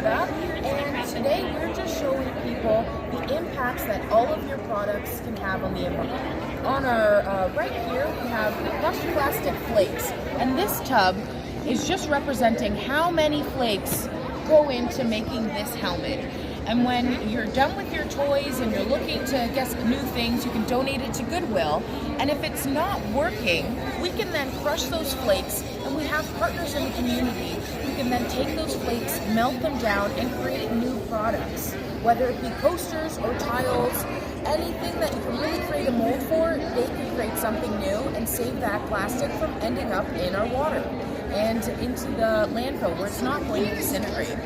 Alberta, and today we're just showing people the impacts that all of your products can have on the environment. On our right here we have crushed plastic flakes, and this tub is just representing how many flakes go into making this helmet. And when you're done with your toys and you're looking to get new things, you can donate it to Goodwill. And if it's not working, we can then crush those flakes, and we have partners in the community who can then take those flakes, melt them down, and create new products. Whether it be coasters or tiles, anything that you can really create a mold for, they can create something new and save that plastic from ending up in our water and into the landfill where it's not going to disintegrate.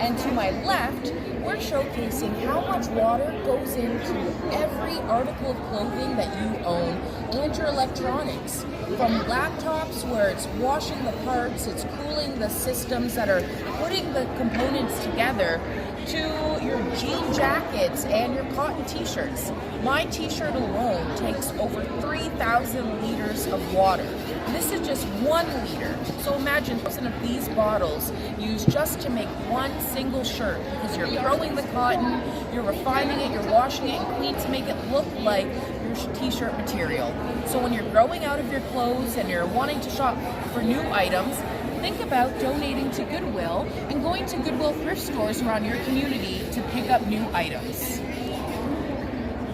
And to my left, we're showcasing how much water goes into every article of clothing that you own and your electronics. From laptops, where it's washing the parts, it's cooling the systems that are putting the components together, to your jean jackets and your cotton t-shirts. My t-shirt alone takes over 3,000 liters of water. And this is just 1 liter. So imagine 1,000 of these bottles used just to make one single shirt, because you're growing the cotton, you're refining it, you're washing it and clean to make it look like your t-shirt material. So when you're growing out of your clothes and you're wanting to shop for new items, think about donating to Goodwill and going to Goodwill thrift stores around your community to pick up new items.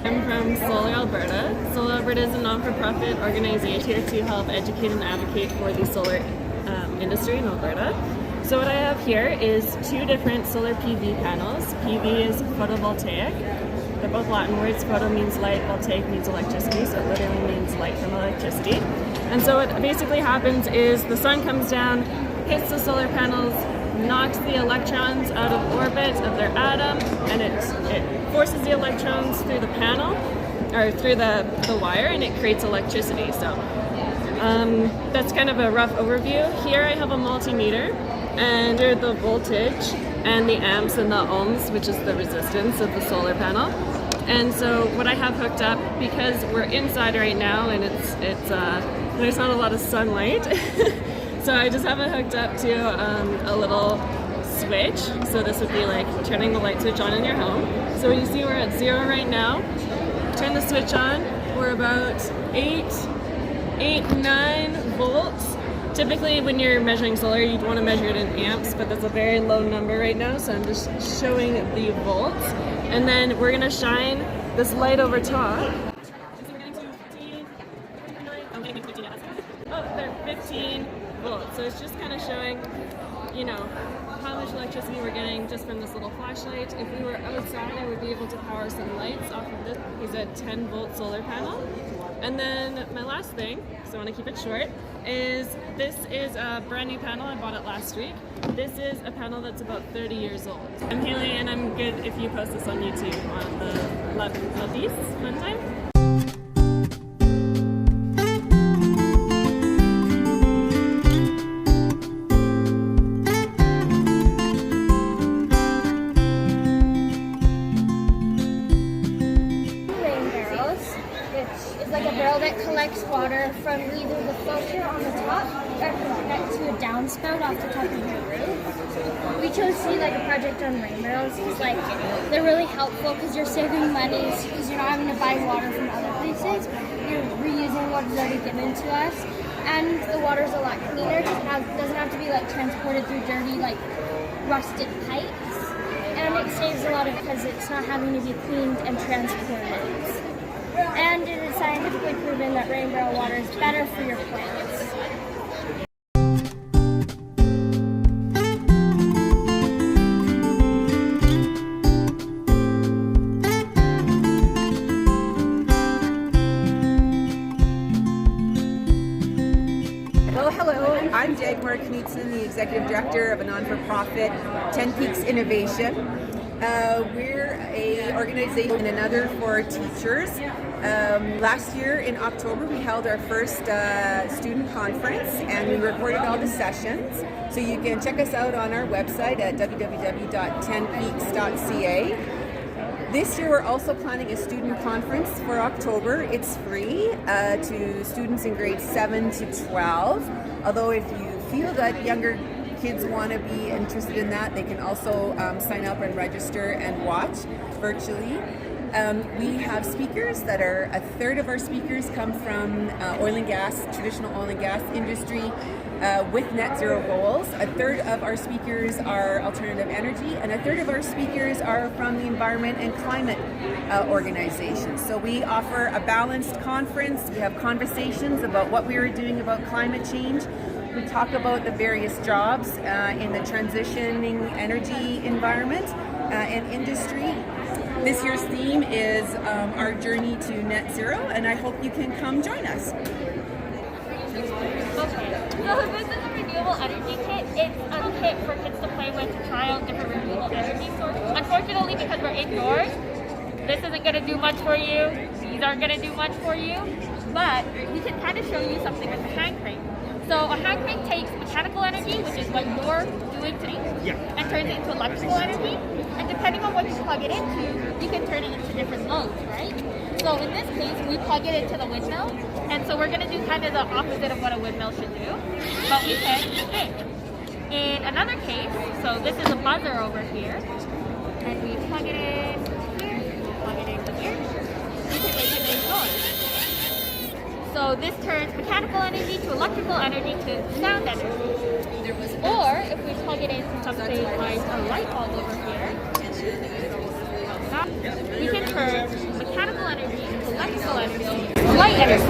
I'm from Solar Alberta. Solar Alberta is a non-for-profit organization here to help educate and advocate for the solar industry in Alberta. So what I have here is 2 different solar PV panels. PV is photovoltaic. They're both Latin words. Photo means light, voltaic means electricity, so it literally means light from electricity. And so what basically happens is the sun comes down, hits the solar panels, knocks the electrons out of orbit of their atom, and it forces the electrons through the panel, or through the wire, and it creates electricity. So that's kind of a rough overview. Here I have a multimeter, and under the voltage and the amps and the ohms, which is the resistance of the solar panel. And so what I have hooked up, because we're inside right now and there's not a lot of sunlight, so I just have it hooked up to a little switch. So this would be like turning the light switch on in your home. So you see we're at 0 right now. Turn the switch on. We're about 9 volts. Typically when you're measuring solar, you'd want to measure it in amps, but that's a very low number right now, so I'm just showing the volts. And then we're going to shine this light over top. So we're getting to 15, 15 volts. So it's just kind of showing, how much electricity we're getting just from this little flashlight. If we were outside, I would be able to power some lights off of this. Is a 10-volt solar panel. And then my last thing, so I want to keep it short, is this is a brand new panel. I bought it last week. This is a panel that's about 30 years old. I'm Haley, and I'm good if you post this on YouTube on the Love These one time. That collects water from either the filter on the top or connect to a downspout off the top of your roof. We chose to do a project on rain barrels because they're really helpful because you're saving money because you're not having to buy water from other places. You're reusing what is already given to us, and the water's a lot cleaner because it doesn't have to be transported through dirty rusted pipes, and it saves a lot because it's not having to be cleaned and transported. And it is scientifically proven that rain barrel water is better for your plants. Well, hello, I'm Dagmar Knudsen, the Executive Director of a non-for-profit 10 Peaks Innovation. We're an organization and another for teachers. Last year in October we held our first student conference, and we recorded all the sessions. So you can check us out on our website at www.10peaks.ca. This year we're also planning a student conference for October. It's free to students in grades 7 to 12. Although if you feel that younger kids want to be interested in that, they can also sign up and register and watch virtually. We have speakers that are, a third of our speakers come from oil and gas, traditional oil and gas industry with net zero goals. A third of our speakers are alternative energy, and a third of our speakers are from the environment and climate organizations. So we offer a balanced conference. We have conversations about what we are doing about climate change. We talk about the various jobs in the transitioning energy environment and industry. This year's theme is our journey to net zero, and I hope you can come join us. Okay, so this is a renewable energy kit. It's a kit for kids to play with to try out different renewable energy sources. Unfortunately, because we're indoors, this isn't going to do much for you. These aren't going to do much for you. But we can kind of show you something with a hand crank. So a hand crank takes mechanical energy, which is what you're doing today, and turns it into electrical energy. And depending on what you plug it into, you can turn it into different loads, right? So in this case, we plug it into the windmill. And so we're going to do kind of the opposite of what a windmill should do. But we can think. In another case, so this is a buzzer over here. And we plug it in here, plug it in here. We can make it make noise. So this turns mechanical energy to electrical energy to sound energy. Or if we plug it into something like a light bulb over here, we can turn mechanical energy into electrical energy, light energy.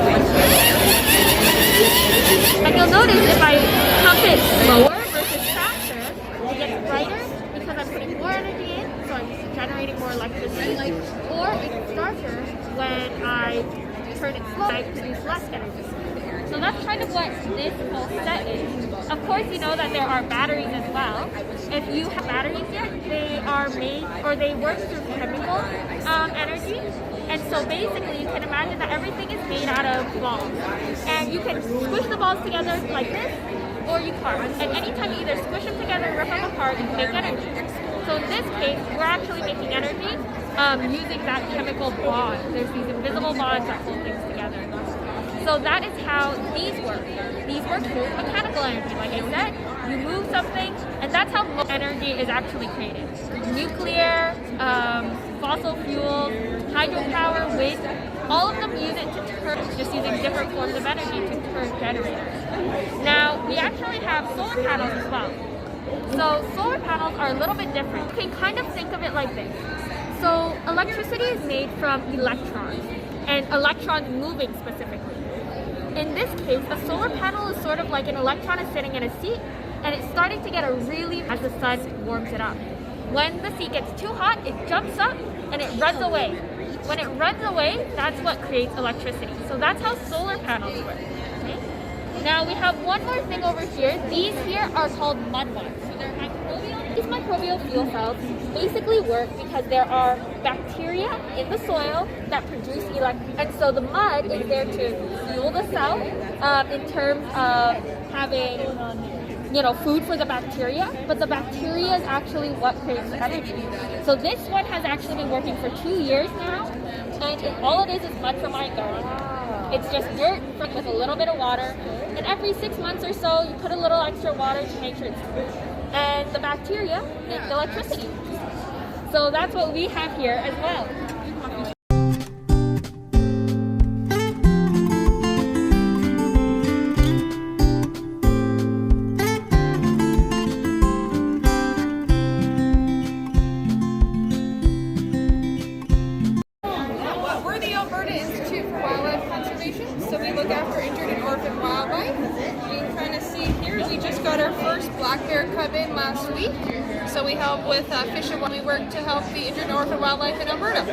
And you'll notice if I pump it slower versus faster, it gets brighter because I'm putting more energy in, so I'm generating more electricity. Or it's darker when I turn it slow, I produce less energy. So that's kind of what this whole set is. Of course, you know that there are batteries as well. If you have batteries yet, they are made, or they work through chemical energy. And so basically, you can imagine that everything is made out of balls. And you can squish the balls together like this, or you carve. And anytime you either squish them together or rip them apart, you can make energy. So in this case, we're actually making energy using that chemical bond. There's these invisible bonds that hold things together. So that is how these work. These work through mechanical energy. Like I said, you move something, and that's how energy is actually created. Nuclear, fossil fuels, hydropower, wind, all of them use it to turn, just using different forms of energy to turn generators. Now, we actually have solar panels as well. So solar panels are a little bit different. You can kind of think of it like this. So electricity is made from electrons, and electrons moving specifically. In this case, a solar panel is sort of like an electron is sitting in a seat, and it's starting to get a really, as the sun warms it up. When the seat gets too hot, it jumps up and it runs away. When it runs away, that's what creates electricity. So that's how solar panels work. Okay? Now we have one more thing over here. These here are called mud mods. So they're microbial. These microbial fuel cells basically work because there are bacteria in the soil that produce electricity. And so the mud is there to fuel the cell in terms of having food for the bacteria, but the bacteria is actually what creates the energy. So this one has actually been working for 2 years now, and all it is mud from my garden. It's just dirt with a little bit of water, and every 6 months or so, you put a little extra water to make sure it's good. And the bacteria make the electricity. So that's what we have here as well. We're the Alberta Institute for Wildlife Conservation, so we look after injured and orphaned wildlife. You can kind of see here, we just got our first black bear cub in last week, so we help with fish and we work to help the injured and orphaned wildlife in Alberta.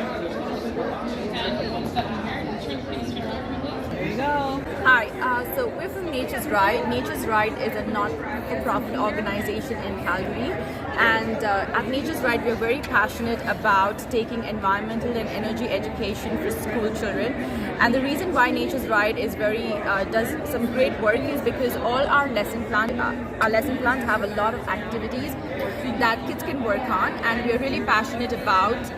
There you go. Hi, so we're from Nature's Right. Nature's Right is a not-for-profit organization in Calgary, and at Nature's Right we're very passionate about taking environmental and energy education for school children. And the reason why Nature's Right is does some great work is because all our lesson plans have a lot of activities that kids can work on, and we're really passionate about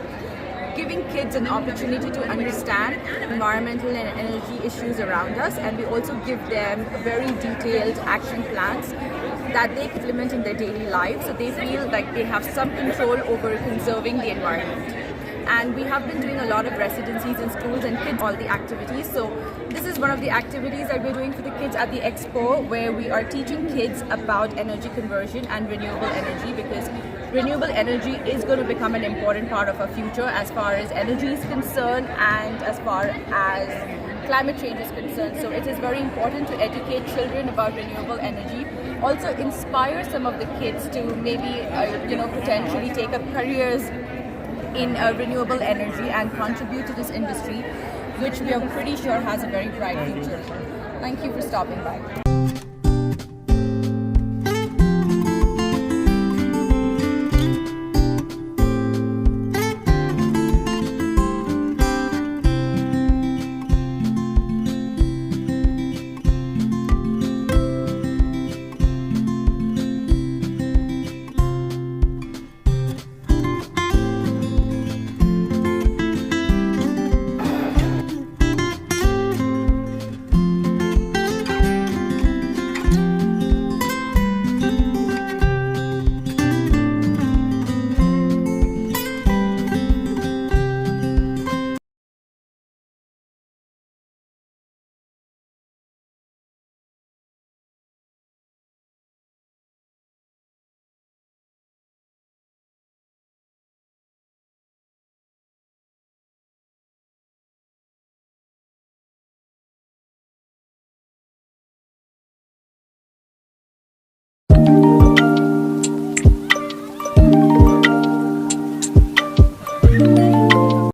giving kids an opportunity to understand environmental and energy issues around us, and we also give them very detailed action plans that they can implement in their daily lives, so they feel like they have some control over conserving the environment. And we have been doing a lot of residencies in schools and kids, all the activities. So this is one of the activities that we're doing for the kids at the Expo, where we are teaching kids about energy conversion and renewable energy, because renewable energy is going to become an important part of our future as far as energy is concerned and as far as climate change is concerned. So it is very important to educate children about renewable energy. Also inspire some of the kids to maybe potentially take up careers in renewable energy and contribute to this industry, which we are pretty sure has a very bright future. Thank you for stopping by.